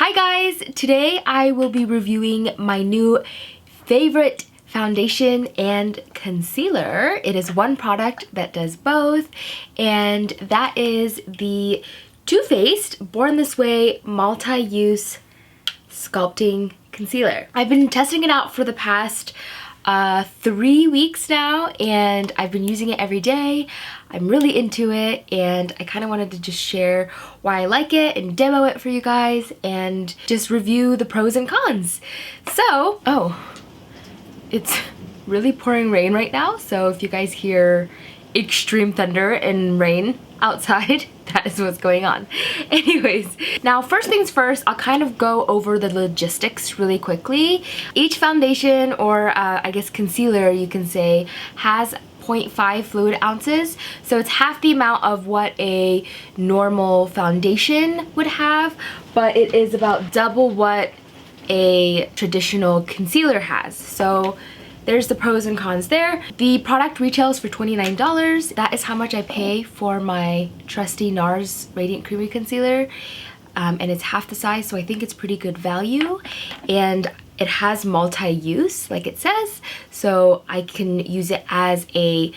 Hi guys! Today I will be reviewing my new favorite foundation and concealer. It is one product that does both, and that is the Too Faced Born This Way Multi-Use Sculpting Concealer. I've been testing it out for the past 3 weeks now, and I've been using it every day. I'm really into it, and I kind of wanted to just share why I like it and demo it for you guys and just review the pros and cons. So, it's really pouring rain right now, so if you guys hear extreme thunder and rain outside, that is what's going on. Anyways, now first things first, I'll kind of go over the logistics really quickly. Each foundation, or I guess concealer you can say, has 0.5 fluid ounces, so it's half the amount of what a normal foundation would have, but it is about double what a traditional concealer has. So there's the pros and cons there. The product retails for $29. That is how much I pay for my trusty Nars Radiant Creamy Concealer. And it's half the size, so I think it's pretty good value. And it has multi-use, like it says, so I can use it as a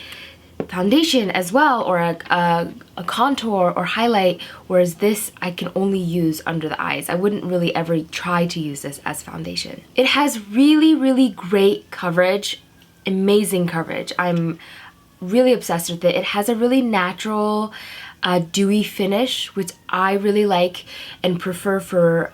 foundation as well, or a contour or highlight, whereas this I can only use under the eyes. I wouldn't really ever try to use this as foundation. It has really great coverage, amazing coverage. I'm really obsessed with it. It has a really natural dewy finish, which I really like and prefer for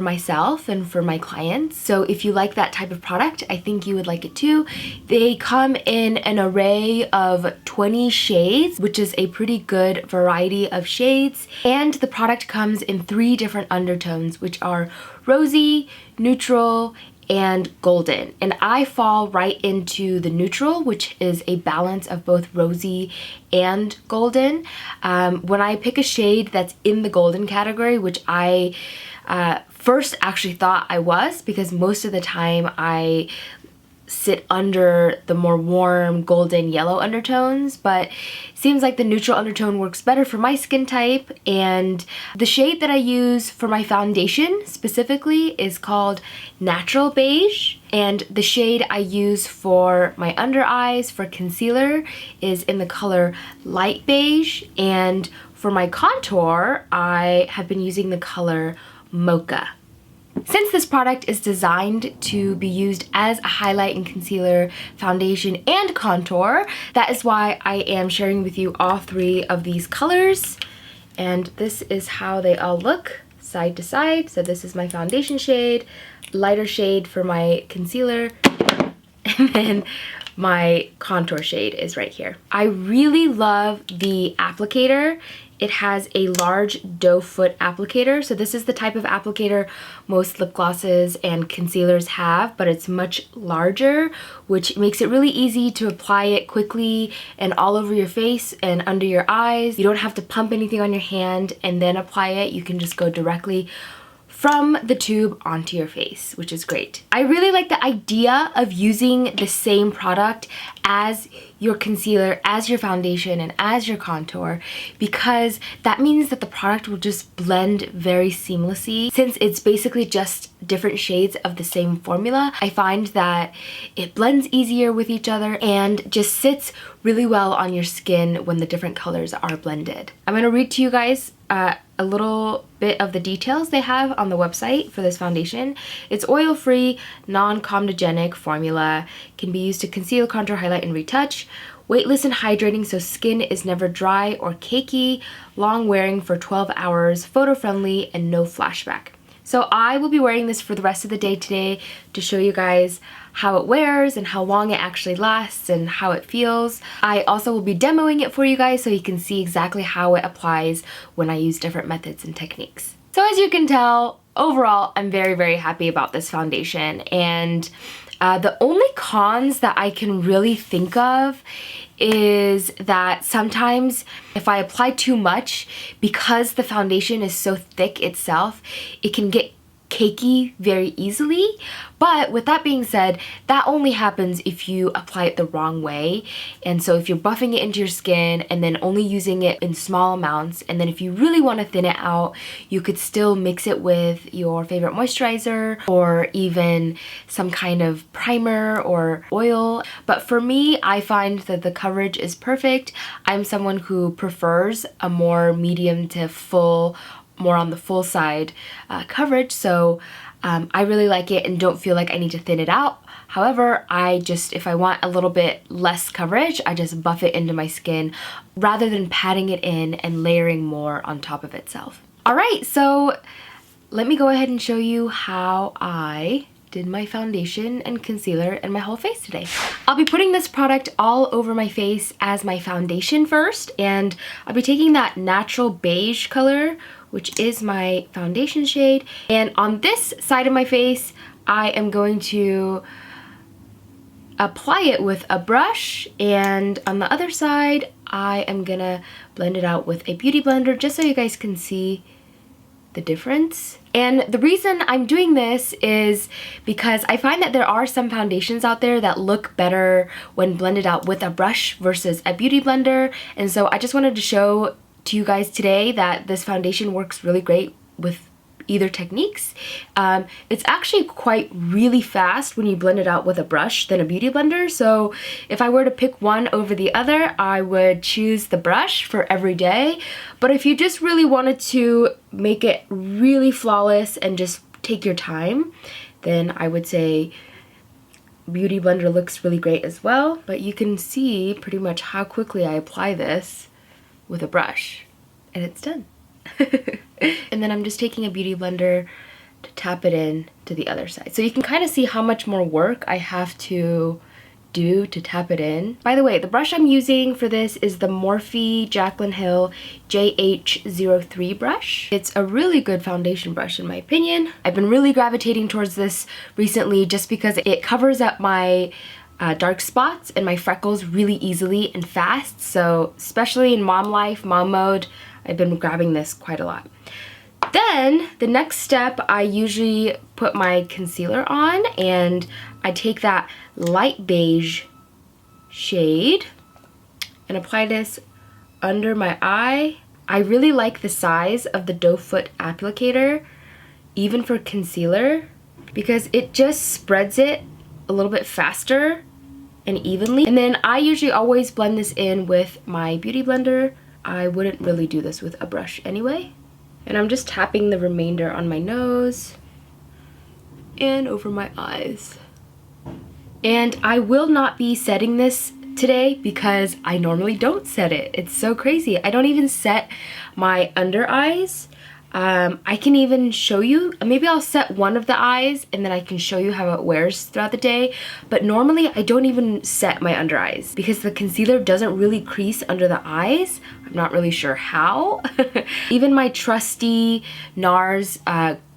myself and for my clients. So if you like that type of product, I think you would like it too. They come in an array of 20 shades, which is a pretty good variety of shades. And the product comes in 3 different undertones, which are rosy, neutral, and golden, and I fall right into the neutral, which is a balance of both rosy and golden. When I pick a shade that's in the golden category, which I first actually thought I was, because most of the time I sit under the more warm golden yellow undertones, but seems like the neutral undertone works better for my skin type. And the shade that I use for my foundation specifically is called Natural Beige, and the shade I use for my under eyes for concealer is in the color Light Beige, and for my contour I have been using the color Mocha. Since this product is designed to be used as a highlight and concealer, foundation, and contour, that is why I am sharing with you all 3 of these colors. And this is how they all look side to side. So this is my foundation shade, lighter shade for my concealer, and then my contour shade is right here. I really love the applicator. It has a large doe foot applicator. So this is the type of applicator most lip glosses and concealers have, but it's much larger, which makes it really easy to apply it quickly and all over your face and under your eyes. You don't have to pump anything on your hand and then apply it. You can just go directly from the tube onto your face, which is great. I really like the idea of using the same product as your concealer, as your foundation, and as your contour, because that means that the product will just blend very seamlessly. Since it's basically just different shades of the same formula, I find that it blends easier with each other and just sits really well on your skin when the different colors are blended. I'm gonna read to you guys a little bit of the details they have on the website for this foundation. It's oil-free, non-comedogenic formula, can be used to conceal, contour, highlight, and retouch. Weightless and hydrating, so skin is never dry or cakey. Long wearing for 12 hours, photo-friendly, and no flashback. So I will be wearing this for the rest of the day today to show you guys how it wears and how long it actually lasts and how it feels. I also will be demoing it for you guys so you can see exactly how it applies when I use different methods and techniques. So as you can tell, overall, I'm very happy about this foundation, and the only cons that I can really think of is that sometimes if I apply too much, because the foundation is so thick itself, it can get cakey very easily. But with that being said, that only happens if you apply it the wrong way. And so if you're buffing it into your skin and then only using it in small amounts, and then if you really want to thin it out, you could still mix it with your favorite moisturizer or even some kind of primer or oil. But for me, I find that the coverage is perfect. I'm someone who prefers a more medium to full, more on the full side coverage, so I really like it and don't feel like I need to thin it out. However, if I want a little bit less coverage, I just buff it into my skin rather than patting it in and layering more on top of itself. Alright, so let me go ahead and show you how I did my foundation and concealer and my whole face today. I'll be putting this product all over my face as my foundation first, and I'll be taking that natural beige color, which is my foundation shade, and on this side of my face I am going to apply it with a brush, and on the other side I am gonna blend it out with a beauty blender just so you guys can see the difference. And the reason I'm doing this is because I find that there are some foundations out there that look better when blended out with a brush versus a beauty blender, and so I just wanted to show to you guys today that this foundation works really great with either techniques. It's actually quite really fast when you blend it out with a brush than a beauty blender, so if I were to pick one over the other, I would choose the brush for every day. But if you just really wanted to make it really flawless and just take your time, then I would say beauty blender looks really great as well. But you can see pretty much how quickly I apply this with a brush, and it's done. And then I'm just taking a beauty blender to tap it in to the other side. So you can kind of see how much more work I have to do to tap it in. By the way, the brush I'm using for this is the Morphe Jaclyn Hill JH03 brush. It's a really good foundation brush in my opinion. I've been really gravitating towards this recently just because it covers up my dark spots and my freckles really easily and fast. So especially in mom life, mom mode, I've been grabbing this quite a lot. Then the next step, I usually put my concealer on, and I take that light beige shade and apply this under my eye. I really like the size of the doe foot applicator, even for concealer, because it just spreads it a little bit faster and evenly. And then I usually always blend this in with my beauty blender. I wouldn't really do this with a brush anyway. And I'm just tapping the remainder on my nose and over my eyes. And I will not be setting this today because I normally don't set it. It's so crazy. I don't even set my under eyes. I can even show you, maybe I'll set one of the eyes and then I can show you how it wears throughout the day. But normally I don't even set my under eyes because the concealer doesn't really crease under the eyes. I'm not really sure how. Even my trusty Nars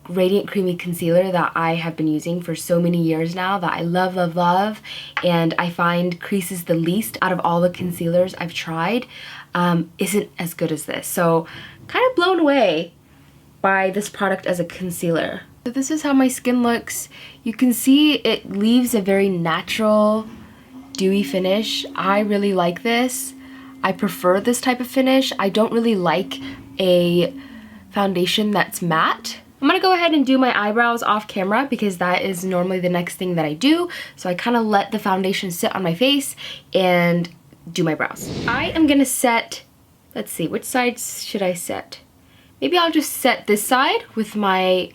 Radiant Creamy Concealer that I have been using for so many years now, that I love, love, love, and I find creases the least out of all the concealers I've tried, isn't as good as this. So kind of blown away by this product as a concealer. So this is how my skin looks. You can see it leaves a very natural, dewy finish. I really like this. I prefer this type of finish. I don't really like a foundation that's matte. I'm gonna go ahead and do my eyebrows off camera because that is normally the next thing that I do. So I kind of let the foundation sit on my face and do my brows. I am gonna set, let's see, which sides should I set? Maybe I'll just set this side with my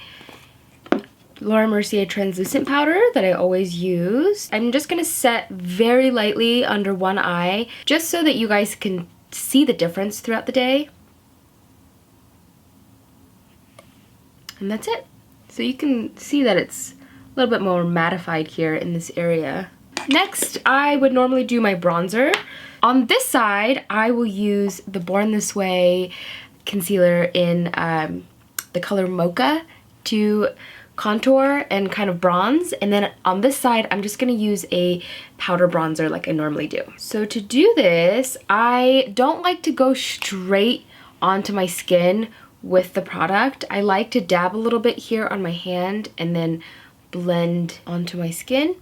Laura Mercier translucent powder that I always use. I'm just gonna set very lightly under one eye just so that you guys can see the difference throughout the day. And that's it. So you can see that it's a little bit more mattified here in this area. Next, I would normally do my bronzer. On this side, I will use the Born This Way concealer in the color Mocha to contour and kind of bronze, and then on this side I'm just gonna use a powder bronzer like I normally do. So to do this, I don't like to go straight onto my skin with the product. I like to dab a little bit here on my hand and then blend onto my skin.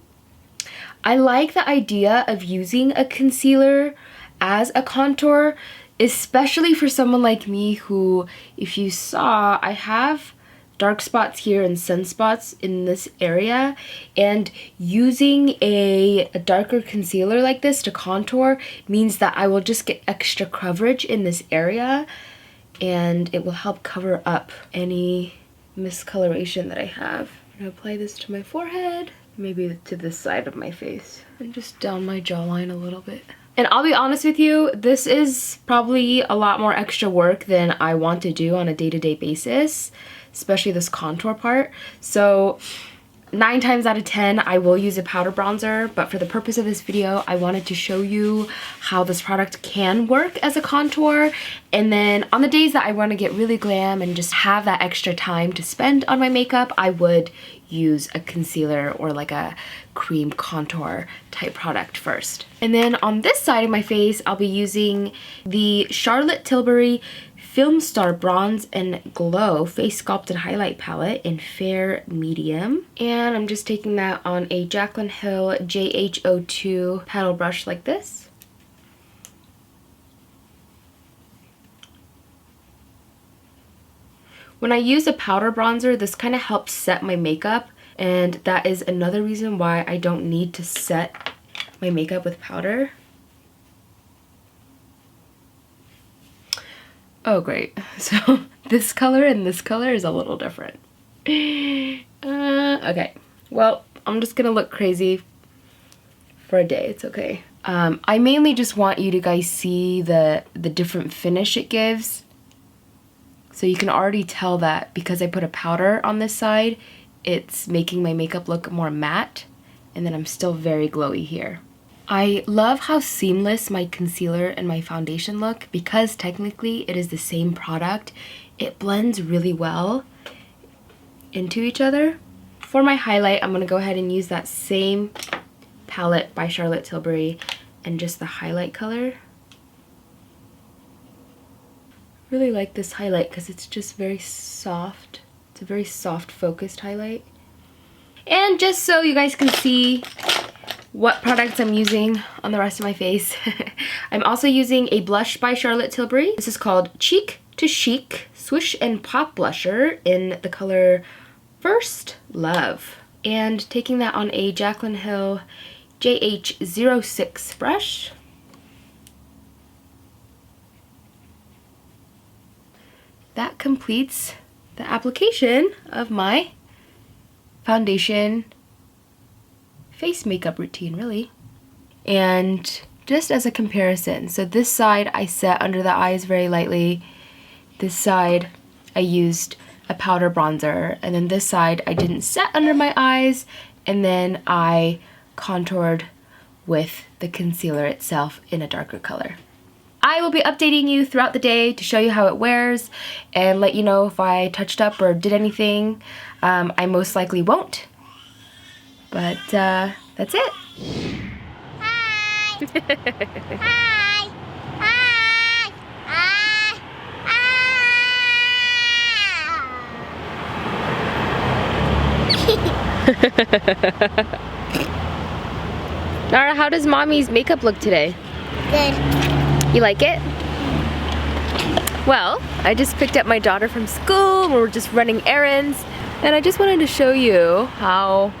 I like the idea of using a concealer as a contour, especially for someone like me who, if you saw, I have dark spots here and sunspots in this area, and using a darker concealer like this to contour means that I will just get extra coverage in this area, and it will help cover up any miscoloration that I have. I'm gonna apply this to my forehead, maybe to this side of my face, and just down my jawline a little bit. And I'll be honest with you, this is probably a lot more extra work than I want to do on a day-to-day basis, especially this contour part. So 9 times out of 10, I will use a powder bronzer, but for the purpose of this video, I wanted to show you how this product can work as a contour. And then on the days that I want to get really glam and just have that extra time to spend on my makeup, I would use a concealer or like a cream contour type product first. And then on this side of my face, I'll be using the Charlotte Tilbury Film Star Bronze and Glow Face Sculpt and Highlight Palette in Fair Medium. And I'm just taking that on a Jaclyn Hill JH02 paddle brush like this. When I use a powder bronzer, this kind of helps set my makeup, and that is another reason why I don't need to set my makeup with powder. Oh great, so this color and this color is a little different. Okay, well, I'm just gonna look crazy for a day, it's okay. I mainly just want you to guys see the different finish it gives. So you can already tell that because I put a powder on this side, it's making my makeup look more matte, and then I'm still very glowy here. I love how seamless my concealer and my foundation look because technically it is the same product. It blends really well into each other. For my highlight, I'm going to go ahead and use that same palette by Charlotte Tilbury and just the highlight color. Really like this highlight because it's just very soft. It's a very soft focused highlight. And just so you guys can see what products I'm using on the rest of my face, I'm also using a blush by Charlotte Tilbury. This is called Cheek to Chic Swish and Pop Blusher in the color First Love. And taking that on a Jaclyn Hill JH06 brush. That completes the application of my foundation face makeup routine, really. And just as a comparison, so this side I set under the eyes very lightly. This side I used a powder bronzer, and then this side I didn't set under my eyes, and then I contoured with the concealer itself in a darker color. I will be updating you throughout the day to show you how it wears and let you know if I touched up or did anything. I most likely won't, but that's it. Hi! Hi! Hi! Nara, how does mommy's makeup look today? Good. You like it? Well, I just picked up my daughter from school and we're just running errands, and I just wanted to show you how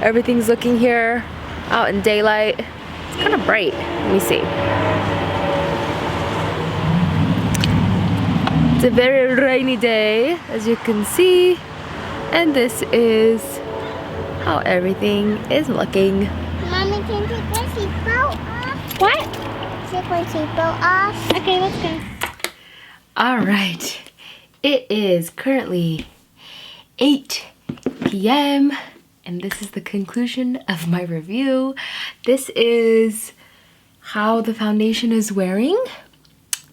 everything's looking here out in daylight. It's kind of bright. Let me see. It's a very rainy day, as you can see, and this is how everything is looking. Mommy, can you take my seatbelt off? What? Take my seatbelt off. Okay, let's go. All right, it is currently 8 p.m. and this is the conclusion of my review. This is how the foundation is wearing.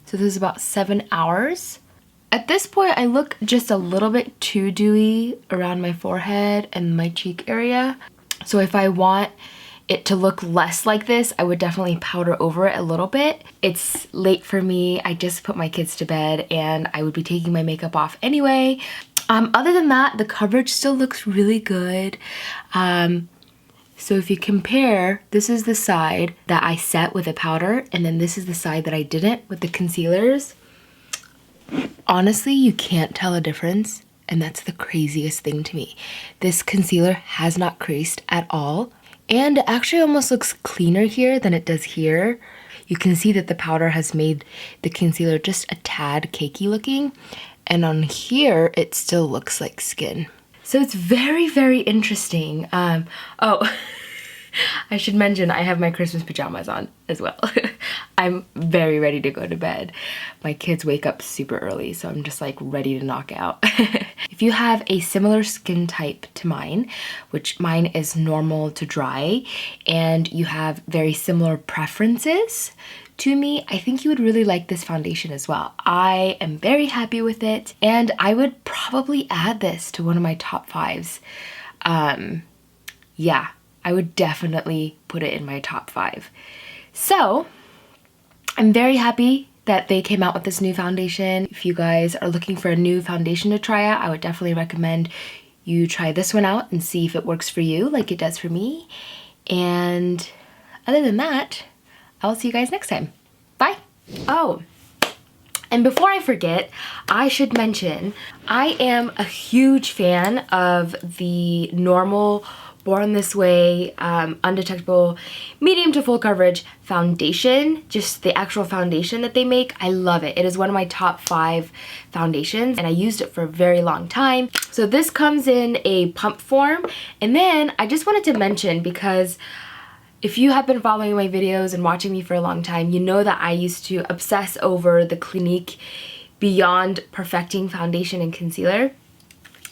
So this is about 7 hours. At this point, I look just a little bit too dewy around my forehead and my cheek area. So if I want it to look less like this, I would definitely powder over it a little bit. It's late for me. I just put my kids to bed and I would be taking my makeup off anyway. Other than that, the coverage still looks really good. So if you compare, this is the side that I set with a powder, and then this is the side that I didn't with the concealers. Honestly, you can't tell a difference, and that's the craziest thing to me. This concealer has not creased at all, and it actually almost looks cleaner here than it does here. You can see that the powder has made the concealer just a tad cakey looking, and on here, it still looks like skin. So it's very, very interesting. Oh, I should mention I have my Christmas pajamas on as well. I'm very ready to go to bed. My kids wake up super early, so I'm just like ready to knock out. If you have a similar skin type to mine, which mine is normal to dry, and you have very similar preferences to me, I think you would really like this foundation as well. I am very happy with it, and I would probably add this to one of my top 5s. Yeah, I would definitely put it in my top 5. So, I'm very happy that they came out with this new foundation. If you guys are looking for a new foundation to try out, I would definitely recommend you try this one out and see if it works for you like it does for me. And other than that, I'll see you guys next time. Bye. Oh, and before I forget, I should mention, I am a huge fan of the normal Born This Way undetectable medium to full coverage foundation, just the actual foundation that they make. I love it. It is one of my top 5 foundations, and I used it for a very long time. So this comes in a pump form, and then I just wanted to mention, because if you have been following my videos and watching me for a long time, you know that I used to obsess over the Clinique Beyond Perfecting Foundation and Concealer.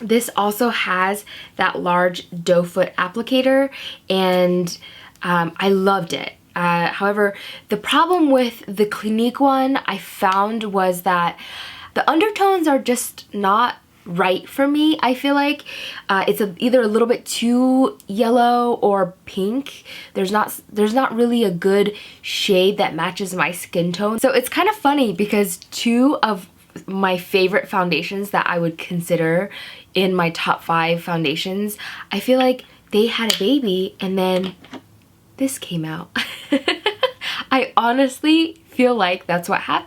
This also has that large doe foot applicator, and I loved it. However, the problem with the Clinique one I found was that the undertones are just not right for me. I feel like it's either a little bit too yellow or pink. There's not really a good shade that matches my skin tone. So it's kind of funny because 2 of my favorite foundations that I would consider in my top 5 foundations, I feel like they had a baby and then this came out. I honestly feel like that's what